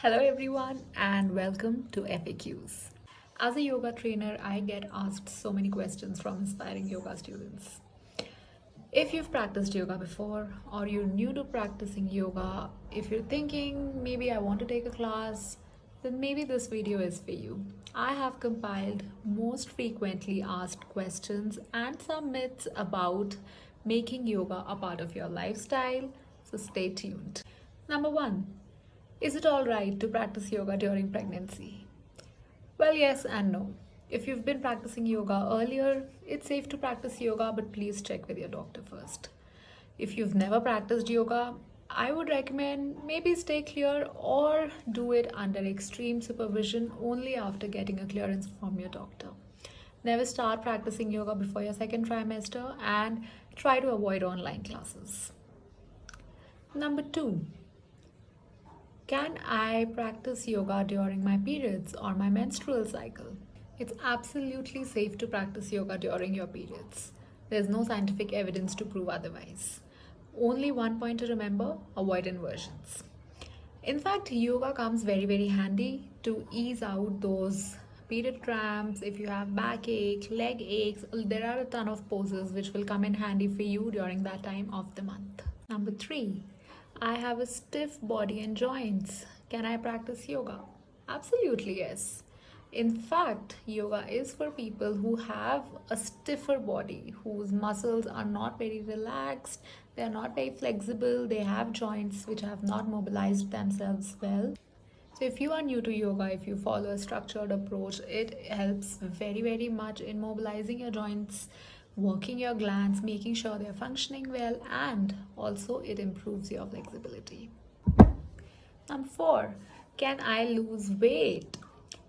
Hello everyone and welcome to FAQs. As a yoga trainer, I get asked so many questions from inspiring yoga students. If you've practiced yoga before or you're new to practicing yoga, if you're thinking maybe I want to take a class, then maybe this video is for you. I have compiled most frequently asked questions and some myths about making yoga a part of your lifestyle, so stay tuned. Number 1. Is it all right to practice yoga during pregnancy? Well, yes and no. If you've been practicing yoga earlier, it's safe to practice yoga, but please check with your doctor first. If you've never practiced yoga, I would recommend maybe stay clear or do it under extreme supervision only after getting a clearance from your doctor. Never start practicing yoga before your second trimester and try to avoid online classes. Number 2. Can I practice yoga during my periods or my menstrual cycle? It's absolutely safe to practice yoga during your periods. There's no scientific evidence to prove otherwise. Only one point to remember: avoid inversions. In fact, yoga comes very handy to ease out those period cramps. If you have backache, leg aches, there are a ton of poses which will come in handy for you during that time of the month. Number 3. I have a stiff body and joints. Can I practice yoga? Absolutely, yes. In fact, yoga is for people who have a stiffer body, whose muscles are not very relaxed, they are not very flexible, they have joints which have not mobilized themselves well. So, if you are new to yoga, if you follow a structured approach, it helps very much in mobilizing your joints, working your glands, making sure they're functioning well, and also it improves your flexibility. Number 4. Can I lose weight?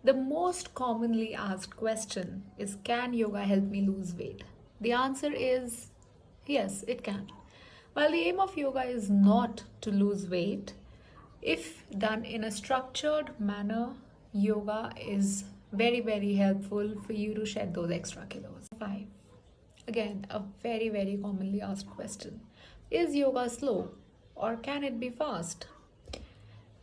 The most commonly asked question is, can yoga help me lose weight? The answer is yes, it can. While the aim of yoga is not to lose weight, if done in a structured manner, yoga is very helpful for you to shed those extra kilos. 5. Again, a very commonly asked question. Is yoga slow or can it be fast?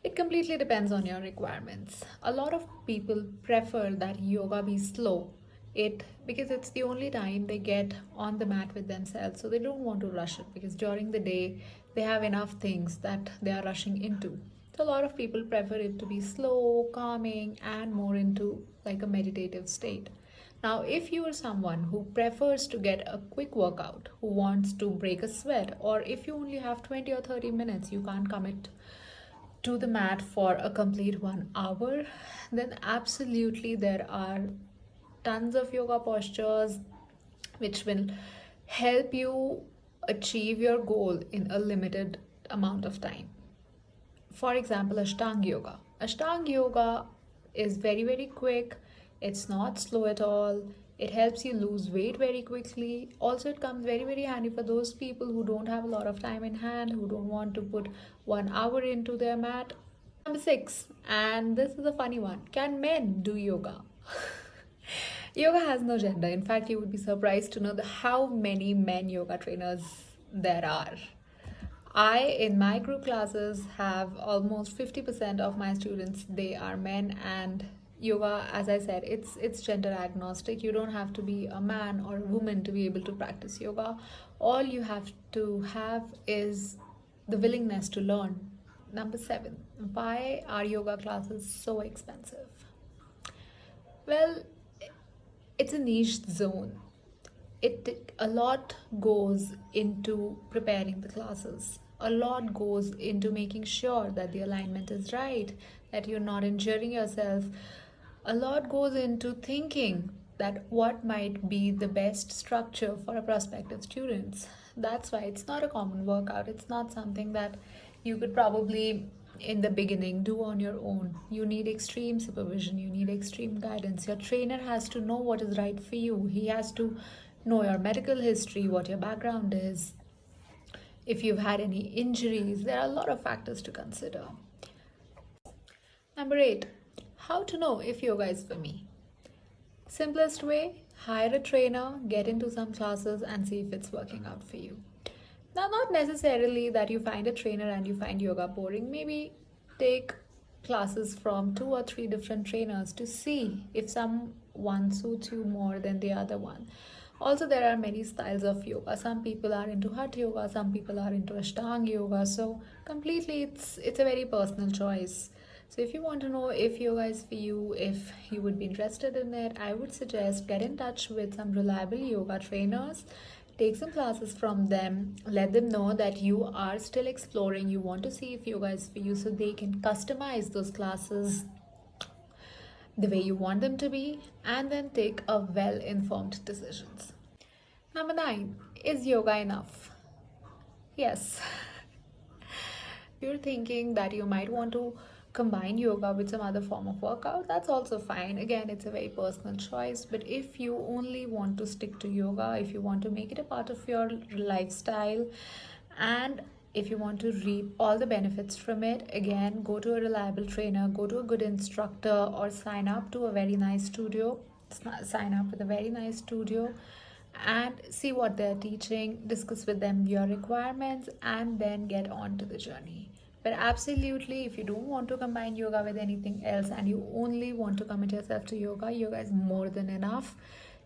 It completely depends on your requirements. A lot of people prefer that yoga be slow. Because it's the only time they get on the mat with themselves, so they don't want to rush it because during the day they have enough things that they are rushing into. So a lot of people prefer it to be slow, calming, and more into like a meditative state. Now, if you are someone who prefers to get a quick workout, who wants to break a sweat, or if you only have 20 or 30 minutes, you can't commit to the mat for a complete 1 hour, then absolutely there are tons of yoga postures which will help you achieve your goal in a limited amount of time. For example, Ashtanga Yoga. Ashtanga Yoga is very quick. It's not slow at all. It helps you lose weight very quickly. Also, it comes very handy for those people who don't have a lot of time in hand, who don't want to put 1 hour into their mat. Number 6, and this is a funny one. Can men do yoga? Yoga has no gender. In fact, you would be surprised to know how many men yoga trainers there are. In my group classes, have almost 50% of my students, they are men, and yoga, as I said, it's gender agnostic. You don't have to be a man or a woman to be able to practice yoga. All you have to have is the willingness to learn. Number 7. Why are yoga classes so expensive? Well, it's a niche zone. A lot goes into preparing the classes. A lot goes into making sure that the alignment is right, that you're not injuring yourself. A lot goes into thinking that what might be the best structure for a prospective students. That's why it's not a common workout. It's not something that you could probably in the beginning do on your own. You need extreme supervision, you need extreme guidance. Your trainer has to know what is right for you. He has to know your medical history, what your background is, if you've had any injuries. There are a lot of factors to consider. Number 8. How to know if yoga is for me? Simplest way: hire a trainer, get into some classes, and see if it's working out for you. Now, not necessarily that you find a trainer and you find yoga boring. Maybe take classes from 2 or 3 different trainers to see if someone suits you more than the other one. Also, there are many styles of yoga. Some people are into hatha yoga, some people are into ashtanga yoga. So completely, it's a very personal choice. So if you want to know if yoga is for you, if you would be interested in it, I would suggest get in touch with some reliable yoga trainers. Take some classes from them. Let them know that you are still exploring. You want to see if yoga is for you, so they can customize those classes the way you want them to be, and then take a well-informed decisions. Number 9, is yoga enough? Yes. You're thinking that you might want to combine yoga with some other form of workout, that's also fine. Again, it's a very personal choice. But if you only want to stick to yoga, if you want to make it a part of your lifestyle, and if you want to reap all the benefits from it, again, go to a reliable trainer, go to a good instructor, or sign up to a very nice studio. Sign up with a very nice studio and see what they're teaching, discuss with them your requirements, and then get on to the journey. But absolutely, if you don't want to combine yoga with anything else and you only want to commit yourself to yoga, yoga is more than enough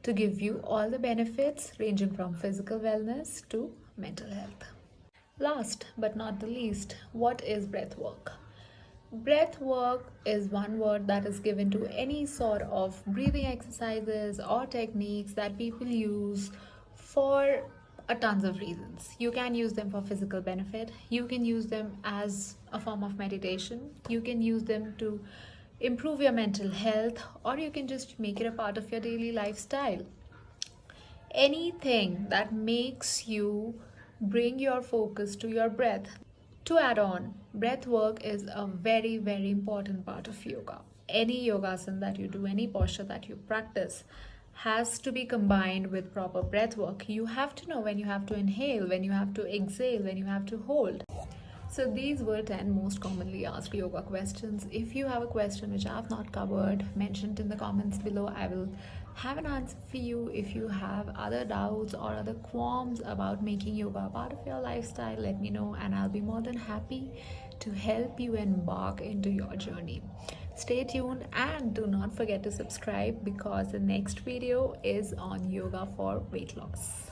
to give you all the benefits ranging from physical wellness to mental health. Last but not the least, what is breathwork? Breathwork is one word that is given to any sort of breathing exercises or techniques that people use for a tons of reasons. You can use them for physical benefit, you can use them as a form of meditation, you can use them to improve your mental health, or you can just make it a part of your daily lifestyle. Anything that makes you bring your focus to your breath. To add on, breath work is a very, very important part of yoga. Any yogasana that you do, any posture that you practice, has to be combined with proper breath work. You have to know when you have to inhale, when you have to exhale, when you have to hold. So these were 10 most commonly asked yoga questions. If you have a question which I have not covered, mention it in the comments below. I will have an answer for you. If you have other doubts or other qualms about making yoga a part of your lifestyle, let me know and I'll be more than happy to help you embark into your journey. Stay tuned and do not forget to subscribe because the next video is on yoga for weight loss.